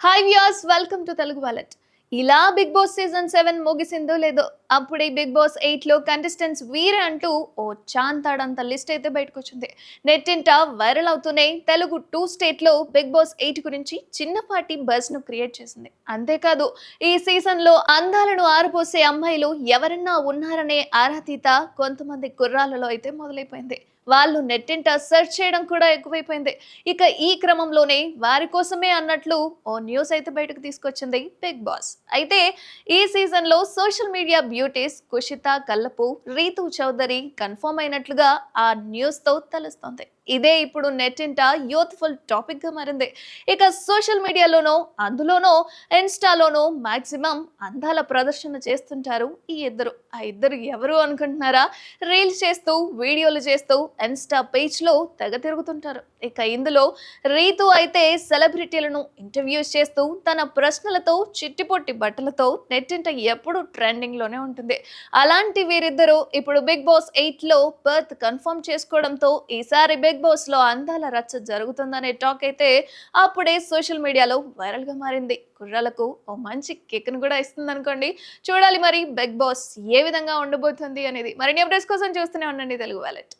Hi viewers, welcome to Telugu wallet. ఇలా big boss season 7 ముగిసిందో లేదో అప్పుడే బిగ్ బాస్ 8 లో కంటెస్టెంట్స్ వీరే అంటూ ఓ చాంతాడంత లిస్ట్ అయితే బయటకు వచ్చింది. నెట్టింట వైరల్ అవుతూనే తెలుగు 2 స్టేట్ లో బిగ్ బాస్ 8 గురించి చిన్నపాటి బజ్ ను క్రియేట్ చేసింది. అంతేకాదు ఈ సీజన్ లో అందాలను ఆరపోసే అమ్మాయిలు ఎవరన్నా ఉన్నారనే ఆరాతీత కొంతమంది కుర్రాళ్ళలో అయితే మొదలైపోయింది. వాళ్ళు నెట్టింట సెర్చ్ చేయడం కూడా ఎక్కువైపోయింది. ఇక ఈ క్రమంలోనే వారి కోసమే అన్నట్లు ఓ న్యూస్ అయితే బయటకు తీసుకొచ్చింది బిగ్ బాస్. అయితే ఈ సీజన్ లో social media beauties Kushitha Kallapu, Ritu Chaudhary confirm అయినట్లుగా ఆ న్యూస్ తో తెలుస్తోంది. ఇదే ఇప్పుడు నెట్టింట యూత్ఫుల్ టాపిక్ గా మారింది. ఇక సోషల్ మీడియాలోనో అందులోనో ఇన్స్టాలోనో మాక్సిమం అందాల ప్రదర్శన చేస్తుంటారు ఈ ఇద్దరు. ఆ ఇద్దరు ఎవరు అనుకుంటున్నారా? రీల్స్ చేస్తూ వీడియోలు చేస్తూ ఇన్స్టా పేజ్ లో తెగ తిరుగుతుంటారు. ఇక ఇందులో రీతు అయితే సెలబ్రిటీలను ఇంటర్వ్యూస్ చేస్తూ తన ప్రశ్నలతో చిట్టిపొట్టి బట్టలతో నెట్టింట ఎప్పుడు ట్రెండింగ్ లోనే ఉంటుంది. అలాంటి వీరిద్దరూ ఇప్పుడు big boss 8 low birth confirm చేసుకోవడంతో ఈసారి బిగ్ బాస్ లో అందాల రచ్చ జరుగుతుందనే టాక్ అయితే అప్పుడే సోషల్ మీడియాలో వైరల్ గా మారింది. కుర్రాలకు ఓ మంచి కిక్ ను కూడా ఇస్తుంది అనుకోండి. చూడాలి మరి బిగ్ బాస్ ఏ విధంగా ఉండబోతుంది అనేది. మరిన్ని అప్డేట్స్ కోసం చూస్తూనే ఉండండి తెలుగు వాలెట్.